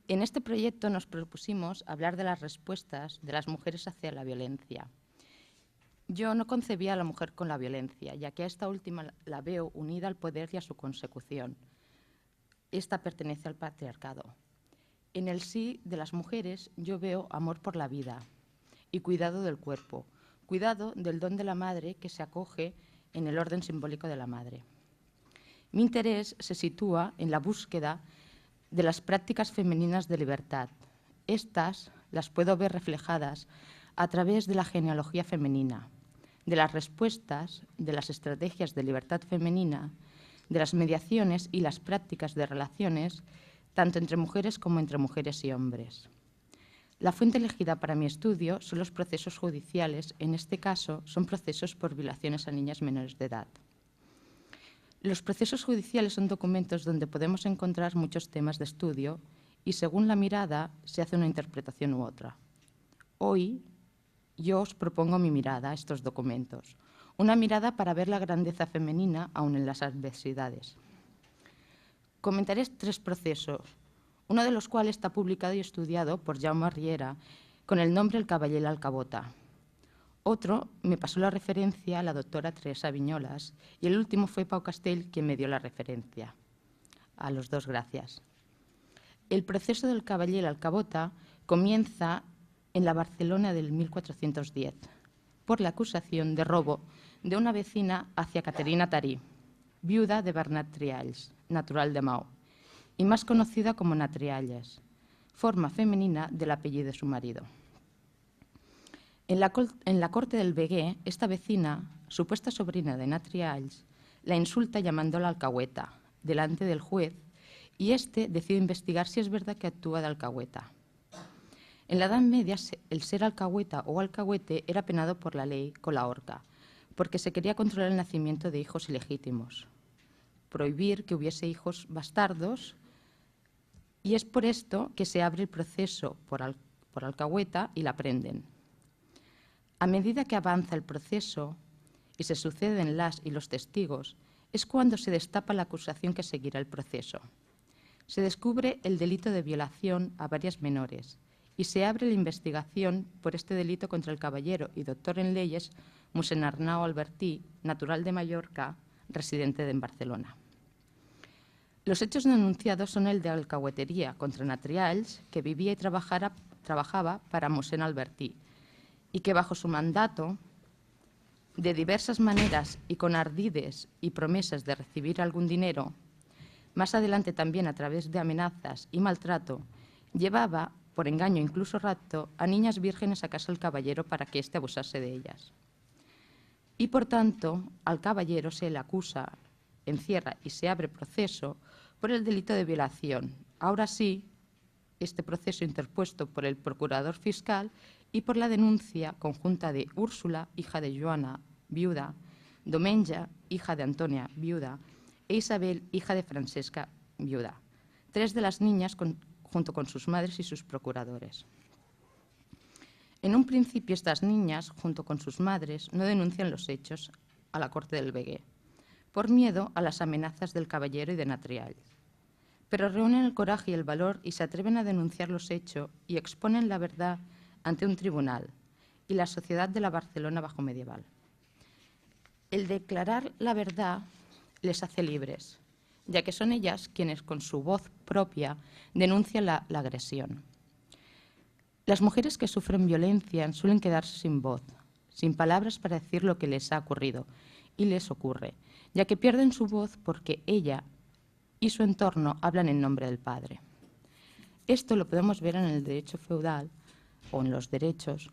En este proyecto nos propusimos hablar de las respuestas de las mujeres hacia la violencia. Yo no concebía a la mujer con la violencia, ya que a esta última la veo unida al poder y a su consecución. Esta pertenece al patriarcado. En el sí de las mujeres yo veo amor por la vida y cuidado del cuerpo, cuidado del don de la madre que se acoge en el orden simbólico de la madre. Mi interés se sitúa en la búsqueda de las prácticas femeninas de libertad. Estas las puedo ver reflejadas a través de la genealogía femenina, de las respuestas, de las estrategias de libertad femenina, de las mediaciones y las prácticas de relaciones, tanto entre mujeres como entre mujeres y hombres. La fuente elegida para mi estudio son los procesos judiciales, en este caso son procesos por violaciones a niñas menores de edad. Los procesos judiciales son documentos donde podemos encontrar muchos temas de estudio y según la mirada se hace una interpretación u otra. Hoy yo os propongo mi mirada a estos documentos, una mirada para ver la grandeza femenina aún en las adversidades. Comentaré 3 procesos, uno de los cuales está publicado y estudiado por Jaume Riera con el nombre El Cavaller y la Alcavota. Otro me pasó la referencia a la doctora Teresa Viñolas y el último fue Pau Castell quien me dio la referencia. A los dos, gracias. El proceso del Cavaller y la Alcavota comienza en la Barcelona del 1410 por la acusación de robo de una vecina hacia Caterina Tarí, viuda de Bernat Trialles, natural de Maó, y más conocida como Natrialles, forma femenina del apellido de su marido. En la corte del Veguer, esta vecina, supuesta sobrina de Natrialles, la insulta llamándola alcahueta delante del juez y éste decide investigar si es verdad que actúa de alcahueta. En la Edad Media, el ser alcahueta o alcahuete era penado por la ley con la horca, porque se quería controlar el nacimiento de hijos ilegítimos, prohibir que hubiese hijos bastardos, y es por esto que se abre el proceso por alcahueta y la prenden. A medida que avanza el proceso y se suceden las y los testigos, es cuando se destapa la acusación que seguirá el proceso. Se descubre el delito de violación a varias menores y se abre la investigación por este delito contra el caballero y doctor en leyes Mossèn Arnau Albertí, natural de Mallorca, residente en Barcelona. Los hechos denunciados son el de alcahuetería contra Natrialles, que vivía y trabajaba para Mossèn Albertí, y que bajo su mandato, de diversas maneras y con ardides y promesas de recibir algún dinero, más adelante también a través de amenazas y maltrato, llevaba, por engaño e incluso rapto, a niñas vírgenes a casa del caballero para que éste abusase de ellas. Y por tanto, al caballero se le acusa, encierra y se abre proceso por el delito de violación. Ahora sí, este proceso interpuesto por el procurador fiscal y por la denuncia conjunta de Úrsula, hija de Joana, viuda, Domenja, hija de Antonia, viuda, e Isabel, hija de Francesca, viuda. 3 de las niñas junto con sus madres y sus procuradores. En un principio, estas niñas, junto con sus madres, no denuncian los hechos a la corte del Veguer, por miedo a las amenazas del caballero y de Natrialles. Pero reúnen el coraje y el valor y se atreven a denunciar los hechos y exponen la verdad ante un tribunal y la sociedad de la Barcelona bajo medieval. El declarar la verdad les hace libres, ya que son ellas quienes con su voz propia denuncian la agresión. Las mujeres que sufren violencia suelen quedarse sin voz, sin palabras para decir lo que les ha ocurrido y les ocurre, ya que pierden su voz porque ella y su entorno hablan en nombre del padre. Esto lo podemos ver en el derecho feudal o en los derechos,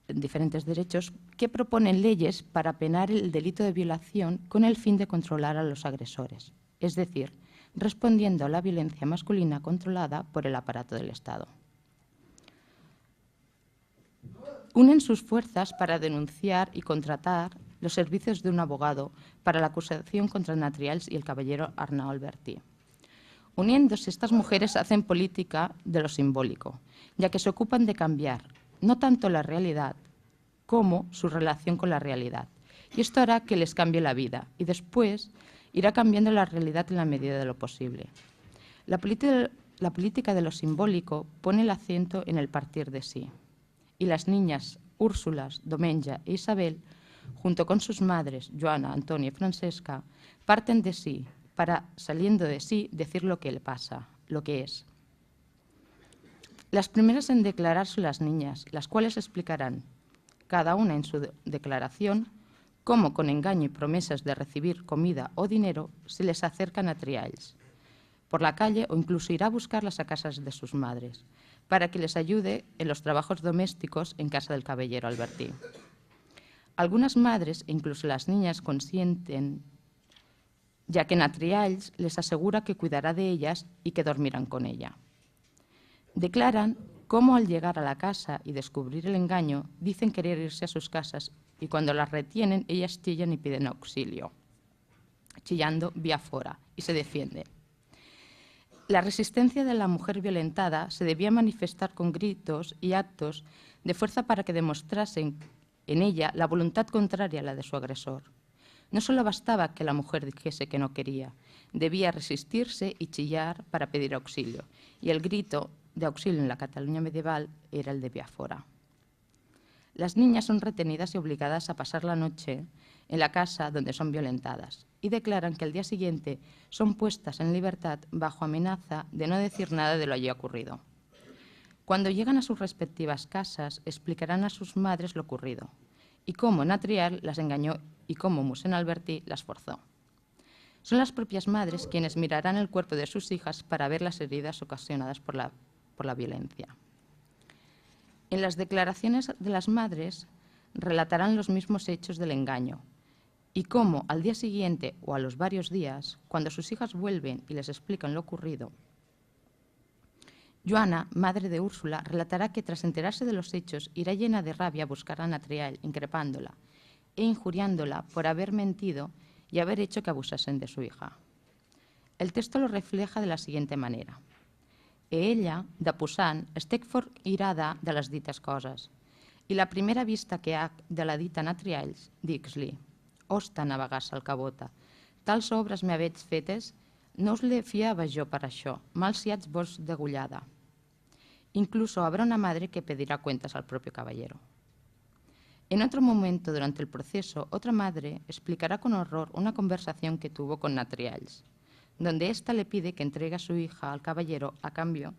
diferentes derechos, que proponen leyes para penar el delito de violación con el fin de controlar a los agresores, es decir, respondiendo a la violencia masculina controlada por el aparato del Estado. Unen sus fuerzas para denunciar y contratar los servicios de un abogado para la acusación contra Natrialles y el caballero Arnau Albertí. Uniéndose, estas mujeres hacen política de lo simbólico, ya que se ocupan de cambiar no tanto la realidad como su relación con la realidad. Y esto hará que les cambie la vida y después irá cambiando la realidad en la medida de lo posible. La la política de lo simbólico pone el acento en el partir de sí. Y las niñas Úrsulas, Domenja e Isabel, junto con sus madres, Joana, Antonia y Francesca, parten de sí para, saliendo de sí, decir lo que le pasa, lo que es. Las primeras en declarar son las niñas, las cuales explicarán, cada una en su declaración, cómo con engaño y promesas de recibir comida o dinero se les acercan a Trialls por la calle o incluso irá a buscarlas a casas de sus madres para que les ayude en los trabajos domésticos en casa del caballero Albertí. Algunas madres e incluso las niñas consienten, ya que en Trialls les asegura que cuidará de ellas y que dormirán con ella. Declaran cómo al llegar a la casa y descubrir el engaño, dicen querer irse a sus casas y cuando las retienen, ellas chillan y piden auxilio, chillando vía fuera y se defienden. La resistencia de la mujer violentada se debía manifestar con gritos y actos de fuerza para que demostrasen en ella la voluntad contraria a la de su agresor. No solo bastaba que la mujer dijese que no quería, debía resistirse y chillar para pedir auxilio, y el grito de auxilio en la Cataluña medieval era el de vía fora. Las niñas son retenidas y obligadas a pasar la noche en la casa donde son violentadas y declaran que al día siguiente son puestas en libertad bajo amenaza de no decir nada de lo allí ocurrido. Cuando llegan a sus respectivas casas, explicarán a sus madres lo ocurrido y cómo Natrial las engañó y cómo Mosén Albertí las forzó. Son las propias madres quienes mirarán el cuerpo de sus hijas para ver las heridas ocasionadas por la violencia. En las declaraciones de las madres relatarán los mismos hechos del engaño y cómo al día siguiente o a los varios días, cuando sus hijas vuelven y les explican lo ocurrido, Joana, madre de Úrsula, relatará que tras enterarse de los hechos irá llena de rabia a buscar a Natrial, increpándola e injuriándola por haber mentido y haber hecho que abusasen de su hija. El texto lo refleja de la siguiente manera. E ella, de posant, estec fort irada de les dites coses, i la primera vista que hac de la dita Natrialls, dics-li, hosta navegàs al cabota, tals obres m'haveig fetes, no us le fiava jo per això, mal siats vos degollada. Incluso habrá una madre que pedirá cuentas al propio caballero. En otro momento, durante el proceso, otra madre explicará con horror una conversación que tuvo con Natrialls, donde ésta le pide que entregue a su hija al caballero a cambio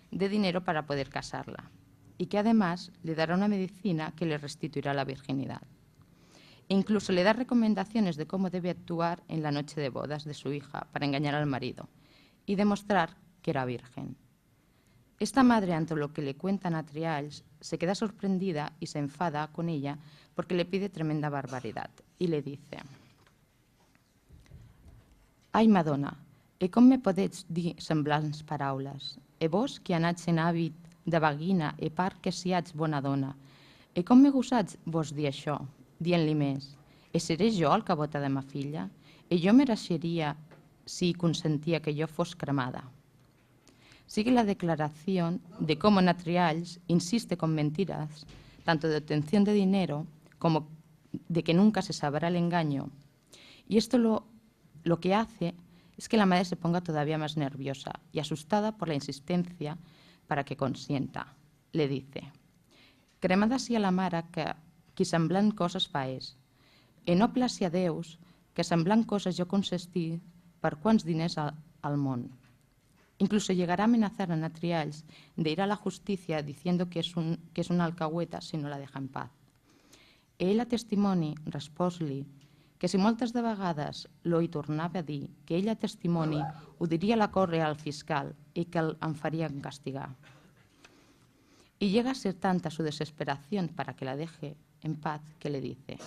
de dinero para poder casarla, y que además le dará una medicina que le restituirá la virginidad. E incluso le da recomendaciones de cómo debe actuar en la noche de bodas de su hija para engañar al marido y demostrar que era virgen. Esta madre, ante lo que le cuentan a Trialls, se queda sorprendida y se enfada con ella porque le pide tremenda barbaridad y le dice: «Ai, Madonna, e com me podets dir semblants paraules? E vos, que anats en hàbit de vaguina e par que siats bona dona, e com me gosats vos dir això, dient-li més? E seré jo el cabota de ma filla? E jo mereixeria si consentia que jo fos cremada». Sigue la declaración de cómo Natrialls insiste con mentiras, tanto de obtención de dinero como de que nunca se sabrá el engaño. Y esto lo que hace es que la madre se ponga todavía más nerviosa y asustada por la insistencia para que consienta. Le dice: «Cremada sia la mare que qui semblant coses fa és, e no placi a Deus que semblant coses jo consestí per quants diners al món». Incluso llegará a amenazar a Natrialls de ir a la justicia diciendo que es una alcahueta si no la deja en paz. Ell a testimoni respòs-li que si moltes de vegades lo hi tornava a dir, que ell a testimoni ho diria a la cort real fiscal i que en farien castigar. Y llega a ser tanta su desesperación para que la deje en paz que le dice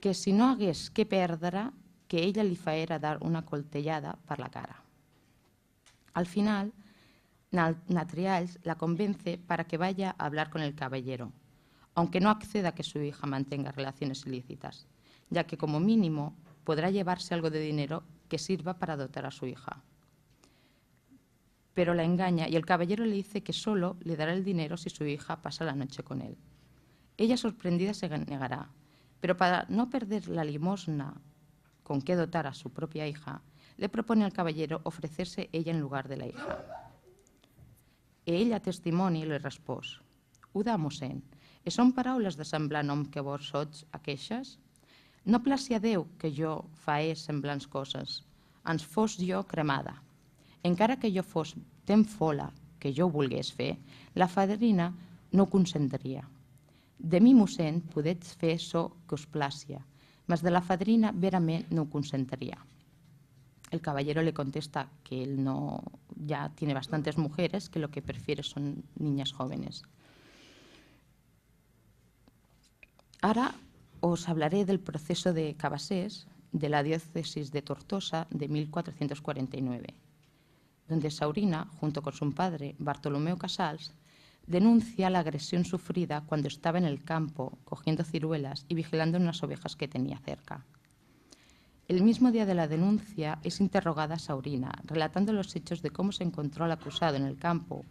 que si no hagués que perdre, que ella li faera dar una coltellada per la cara. Al final, Natrialls la convence para que vaya a hablar con el caballero, aunque no acceda a que su hija mantenga relaciones ilícitas, ya que como mínimo podrá llevarse algo de dinero que sirva para dotar a su hija. Pero la engaña y el caballero le dice que solo le dará el dinero si su hija pasa la noche con él. Ella, sorprendida, se negará, pero para no perder la limosna con que dotar a su propia hija, le propone al caballero ofrecerse ella en lugar de la hija, E ella, testimoni, li respòs: «Uda, mossèn, e són paraules de semblant hom que vos sots a queixes? No placi a Déu que jo faés semblants coses, ans fos jo cremada. Encara que jo fos ten fola que jo volgués fer, la fadrina no ho consentiria. De mi, mossèn, podets fer çò que us plàcia, mas de la fadrina verament no ho consentiria». El caballero le contesta que él ya tiene bastantes mujeres, que lo que prefiere son niñas jóvenes. Ahora os hablaré del proceso de Cabassés de la diócesis de Tortosa de 1449, donde Saurina, junto con su padre, Bartolomeo Casals, denuncia la agresión sufrida cuando estaba en el campo cogiendo ciruelas y vigilando unas ovejas que tenía cerca. El mismo día de la denuncia es interrogada Saurina, relatando los hechos de cómo se encontró al acusado en el campo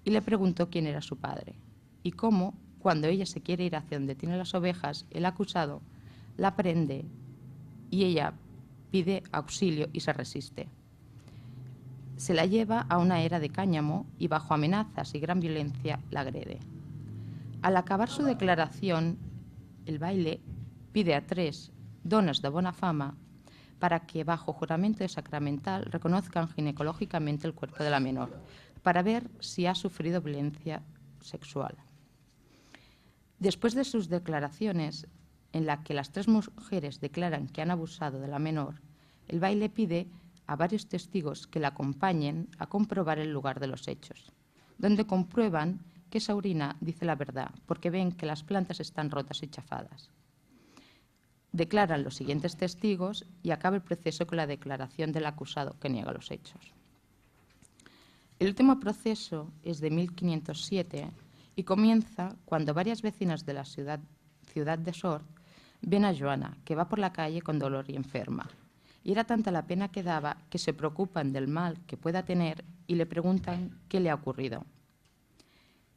y le preguntó quién era su padre y cómo, cuando ella se quiere ir hacia donde tiene las ovejas, el acusado la prende y ella pide auxilio y se resiste. Se la lleva a una era de cáñamo y bajo amenazas y gran violencia la agrede. Al acabar su declaración, el baile pide a 3 dones de bona fama para que bajo juramento de sacramental reconozcan ginecológicamente el cuerpo de la menor, para ver si ha sufrido violencia sexual. Después de sus declaraciones, en la que las 3 mujeres declaran que han abusado de la menor, el baile pide a varios testigos que la acompañen a comprobar el lugar de los hechos, donde comprueban que Saurina dice la verdad, porque ven que las plantas están rotas y chafadas. Declaran los siguientes testigos y acaba el proceso con la declaración del acusado que niega los hechos. El último proceso es de 1507 y comienza cuando varias vecinas de la ciudad de Sort ven a Joana, que va por la calle con dolor y enferma. Y era tanta la pena que daba que se preocupan del mal que pueda tener y le preguntan qué le ha ocurrido.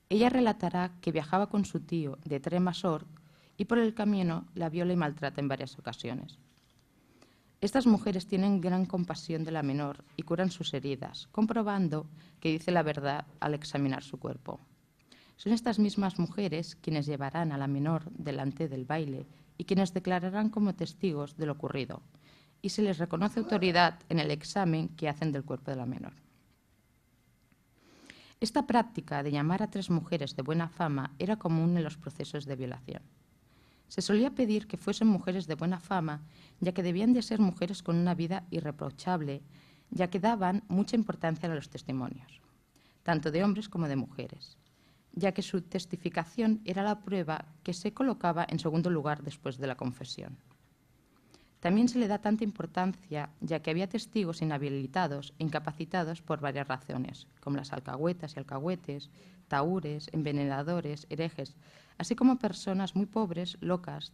Ella relatará que viajaba con su tío de Trem a Sort y por el camino la viola y maltrata en varias ocasiones. Estas mujeres tienen gran compasión de la menor y curan sus heridas, comprobando que dice la verdad al examinar su cuerpo. Son estas mismas mujeres quienes llevarán a la menor delante del baile y quienes declararán como testigos de lo ocurrido, y se les reconoce autoridad en el examen que hacen del cuerpo de la menor. Esta práctica de llamar a 3 mujeres de buena fama era común en los procesos de violación. Se solía pedir que fuesen mujeres de buena fama, ya que debían de ser mujeres con una vida irreprochable, ya que daban mucha importancia a los testimonios, tanto de hombres como de mujeres, ya que su testificación era la prueba que se colocaba en segundo lugar después de la confesión. También se le da tanta importancia, ya que había testigos inhabilitados e incapacitados por varias razones, como las alcahuetas y alcahuetes, tahúres, envenenadores, herejes, así como personas muy pobres, locas,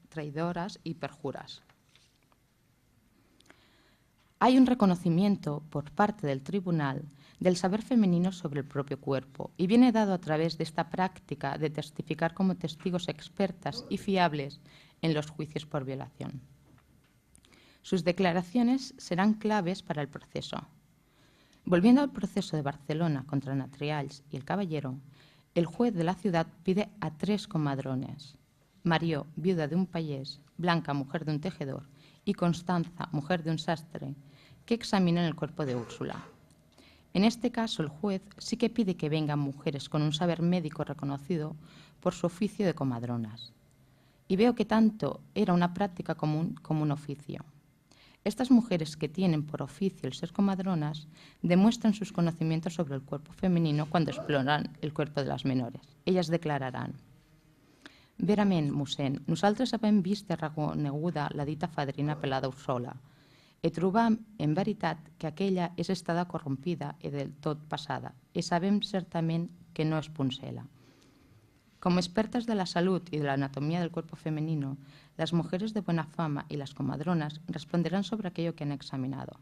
traidoras y perjuras. Hay un reconocimiento por parte del tribunal del saber femenino sobre el propio cuerpo y viene dado a través de esta práctica de testificar como testigos expertas y fiables en los juicios por violación. Sus declaraciones serán claves para el proceso. Volviendo al proceso de Barcelona contra Natrials y el caballero, el juez de la ciudad pide a 3 comadrones: Marió, viuda de un payés, Blanca, mujer de un tejedor, y Constanza, mujer de un sastre, que examinen el cuerpo de Úrsula. En este caso, el juez sí que pide que vengan mujeres con un saber médico reconocido por su oficio de comadronas. Y veo que tanto era una práctica común como un oficio. Estas mujeres que tienen por oficio el ser comadronas demuestran sus conocimientos sobre el cuerpo femenino cuando exploran el cuerpo de las menores. Ellas declararán: «Verament, mossèn, nosaltres havem vist reconeguda la dita fadrina pelada Úrsula, e trobam, en veritat, que aquella és estada corrompida i del tot passada, e sabem certament que no és puncela». Como expertas de la salud y de la anatomía del cuerpo femenino, las mujeres de buena fama y las comadronas responderán sobre aquello que han examinado.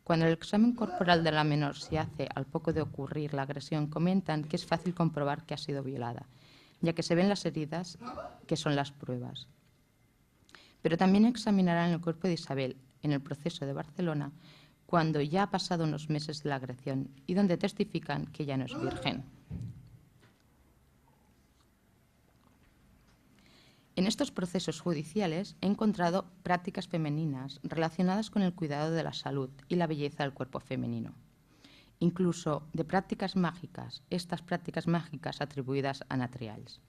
Cuando el examen corporal de la menor se hace al poco de ocurrir la agresión, comentan que es fácil comprobar que ha sido violada, ya que se ven las heridas que son las pruebas. Pero también examinarán el cuerpo de Isabel en el proceso de Barcelona, cuando ya ha pasado unos meses de la agresión y donde testifican que ya no es virgen. En estos procesos judiciales he encontrado prácticas femeninas relacionadas con el cuidado de la salud y la belleza del cuerpo femenino. Incluso de prácticas mágicas, estas prácticas mágicas atribuidas a Natrials.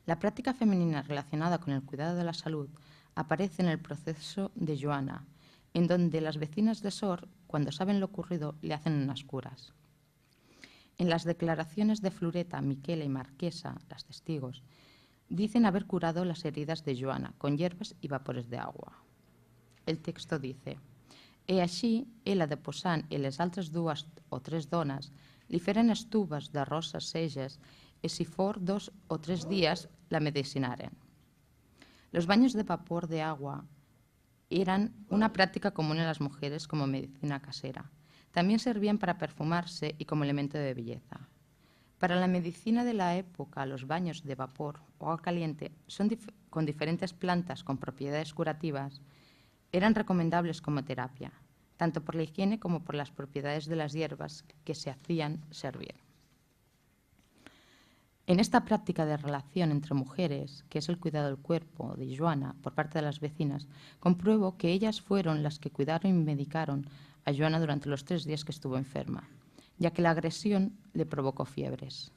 La práctica femenina relacionada con el cuidado de la salud aparece en el proceso de Joana, en donde las vecinas de Sor, cuando saben lo ocurrido, le hacen unas curas. En las declaraciones de Floreta, Miquela y Marquesa, las testigos, dicen haber curado las heridas de Joana con hierbas y vapores de agua. El texto dice: «E així, ella deposant i les altres 2 o 3 dones li feren estubes de roses seges e si for 2 o 3 días la medicinaren». Los baños de vapor de agua eran una práctica común en las mujeres como medicina casera. También servían para perfumarse y como elemento de belleza. Para la medicina de la época, los baños de vapor o agua caliente con diferentes plantas con propiedades curativas eran recomendables como terapia, tanto por la higiene como por las propiedades de las hierbas que se hacían servir. En esta práctica de relación entre mujeres, que es el cuidado del cuerpo de Joana por parte de las vecinas, compruebo que ellas fueron las que cuidaron y medicaron a Joana durante los 3 días que estuvo enferma, ya que la agresión le provocó fiebres.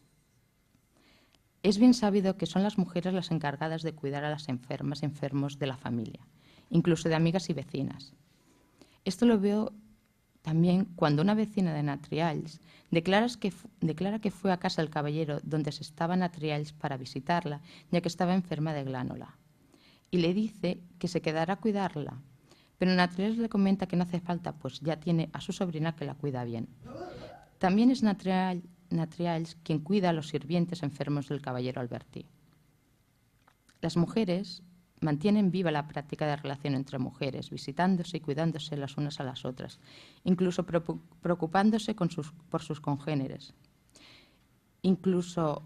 Es bien sabido que son las mujeres las encargadas de cuidar a las enfermas y enfermos de la familia, incluso de amigas y vecinas. Esto lo veo también cuando una vecina de Natrials declara que fue a casa del caballero donde se estaba Natrials para visitarla, ya que estaba enferma de glánula, y le dice que se quedará a cuidarla, pero Natrials le comenta que no hace falta, pues ya tiene a su sobrina que la cuida bien. También es Natrials quien cuida a los sirvientes enfermos del caballero Alberti. Las mujeres mantienen viva la práctica de relación entre mujeres, visitándose y cuidándose las unas a las otras, incluso preocupándose por sus congéneres. Incluso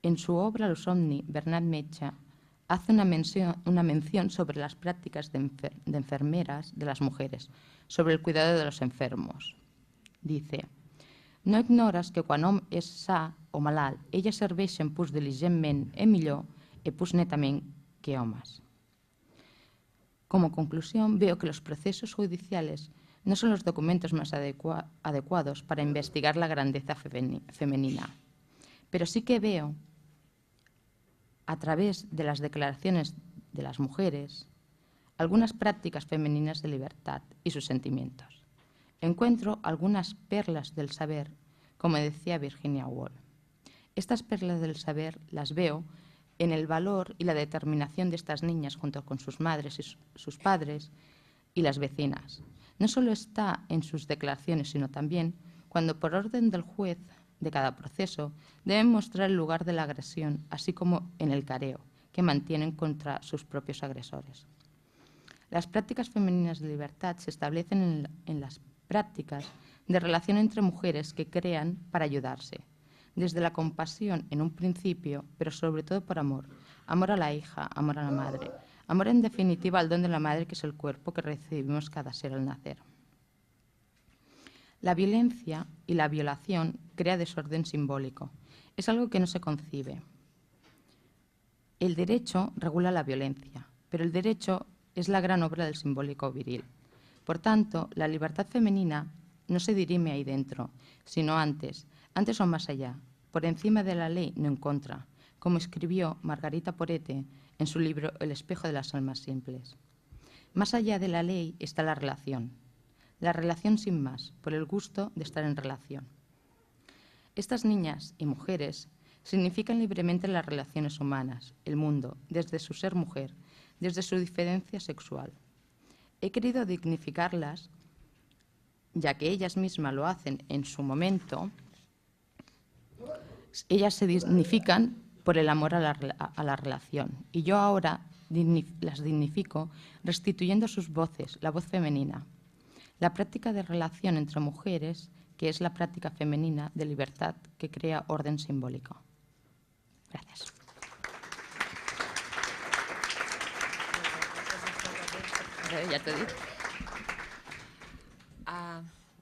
en su obra Los Omni, Bernat Metge hace una mención sobre las prácticas de enfermeras de las mujeres, sobre el cuidado de los enfermos. Dice: «No ignoras que quan hom és sa o malalt, elles serveixen pus diligentment e millor e pus netament que homes». Como conclusión, veo que los procesos judiciales no son los documentos más adecuados para investigar la grandeza femenina, pero sí que veo, a través de las declaraciones de las mujeres, algunas prácticas femeninas de libertad y sus sentimientos. Encuentro algunas perlas del saber, como decía Virginia Woolf. Estas perlas del saber las veo en el valor y la determinación de estas niñas junto con sus madres y sus padres y las vecinas. No solo está en sus declaraciones, sino también cuando, por orden del juez de cada proceso, deben mostrar el lugar de la agresión, así como en el careo que mantienen contra sus propios agresores. Las prácticas femeninas de libertad se establecen en las prácticas de relación entre mujeres que crean para ayudarse, desde la compasión en un principio, pero sobre todo por amor. Amor a la hija, amor a la madre. Amor, en definitiva, al don de la madre, que es el cuerpo que recibimos cada ser al nacer. La violencia y la violación crea desorden simbólico. Es algo que no se concibe. El derecho regula la violencia, pero el derecho es la gran obra del simbólico viril. Por tanto, la libertad femenina no se dirime ahí dentro, sino antes o más allá, por encima de la ley, no en contra, como escribió Margarita Porete en su libro El espejo de las almas simples. Más allá de la ley está la relación sin más, por el gusto de estar en relación. Estas niñas y mujeres significan libremente las relaciones humanas, el mundo, desde su ser mujer, desde su diferencia sexual. He querido dignificarlas, ya que ellas mismas lo hacen en su momento. Ellas se dignifican por el amor a la relación, y yo ahora las dignifico restituyendo sus voces, la voz femenina. La práctica de relación entre mujeres, que es la práctica femenina de libertad que crea orden simbólico. Gracias. Ya te digo.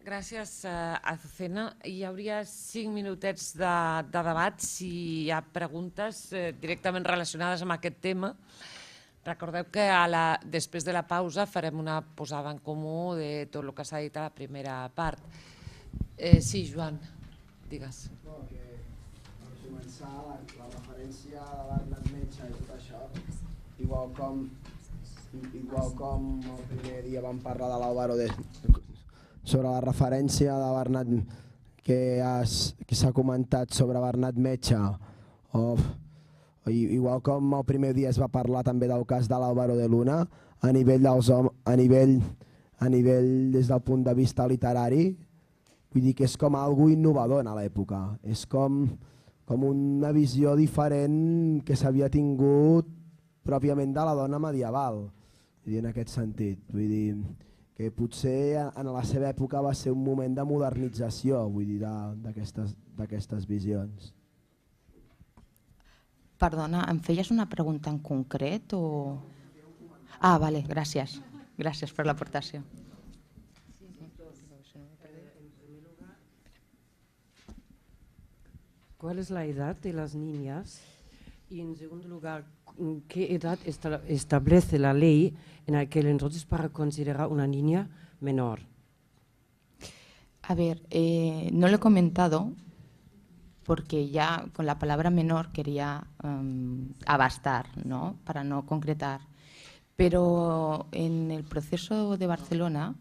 Gràcies, Azucena. Hi hauria 5 minutets de debat. Si hi ha preguntes directament relacionades amb aquest tema, recordeu que després de la pausa farem una posada en comú de tot el que s'ha dit a la primera part. Sí, Joan, digues. No, que per començar, la referència de Bernat Metge i tot això, igual com el primer dia vam parlar de l'Álvaro sobre la referència de Bernat que s'ha comentat sobre Bernat Metge, o igual com el primer dia es va parlar també del cas de l'Álvaro de Luna, a nivell des del punt de vista literari, vull dir que és com algo innovador a l'època, és com una visió diferent que s'havia tingut pròpiament de la dona medieval, en aquest sentit. Vull dir que potser en la seva època va ser un moment de modernització, vull dir, d'aquestes visions. Perdona, em feies una pregunta en concret o...? Ah, vale, gràcies. Gràcies per l'aportació. ¿Cuál es la edad de las niñas? Y en segundo lugar, ¿qué edad establece la ley en aquel entonces para considerar una niña menor? A ver, no lo he comentado porque ya con la palabra menor quería abastar, ¿no? Para no concretar. Pero en el proceso de Barcelona,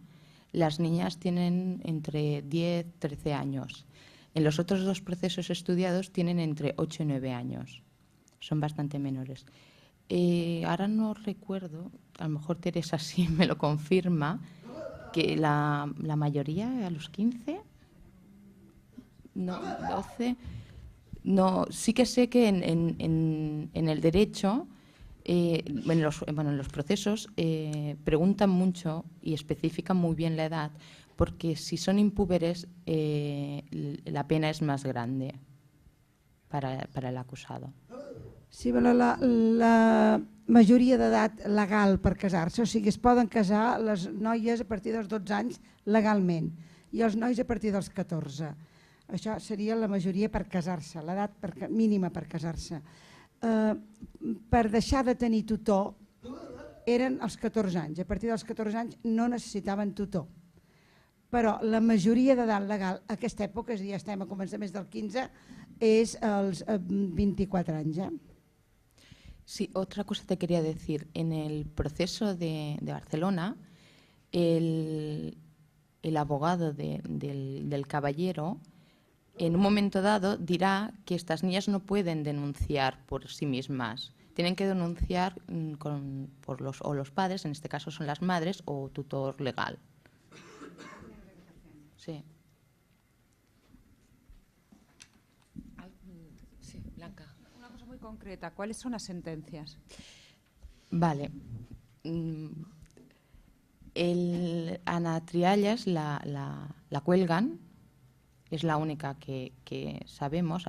las niñas tienen entre 10 y 13 años. En los otros dos procesos estudiados tienen entre 8 y 9 años. Son bastante menores. Ahora no recuerdo, a lo mejor Teresa sí me lo confirma, que la mayoría a los 15, no, 12... No, sí que sé que en el derecho, en los procesos, preguntan mucho y especifican muy bien la edad, porque si son impúberes, la pena es más grande para el acusado. Sí, però la majoria d'edat legal per casar-se, o sigui, es poden casar les noies a partir dels 12 anys legalment i els nois a partir dels 14. Això seria la majoria per casar-se, l'edat mínima per casar-se. Per deixar de tenir tutor eren els 14 anys, a partir dels 14 anys no necessitaven tutor. Però la majoria d'edat legal a aquesta època, és a dir, ja estem a començaments del 15, és als 24 anys. Sí, otra cosa te quería decir. En el proceso de Barcelona, el abogado del caballero en un momento dado dirá que estas niñas no pueden denunciar por sí mismas. Tienen que denunciar por los padres, en este caso son las madres, o tutor legal. Sí. Sí, Blanca. Una cosa muy concreta, ¿cuáles son las sentencias? Vale. Ana Trialles la cuelgan, es la única que sabemos.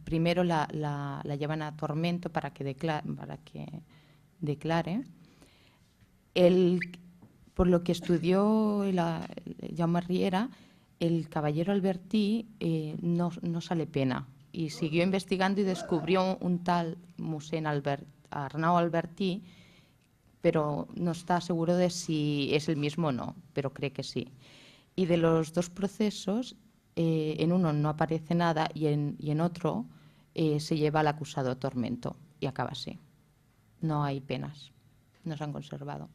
Primero la llevan a Tormento para que declare. Por lo que estudió Jaume Riera, el caballero Albertí no sale pena y siguió investigando y descubrió un tal Mossèn Arnau Albertí, pero no está seguro de si es el mismo o no, pero cree que sí. Y de los dos procesos, en uno no aparece nada y en otro se lleva al acusado Tormento y acaba así. No hay penas, no se han conservado.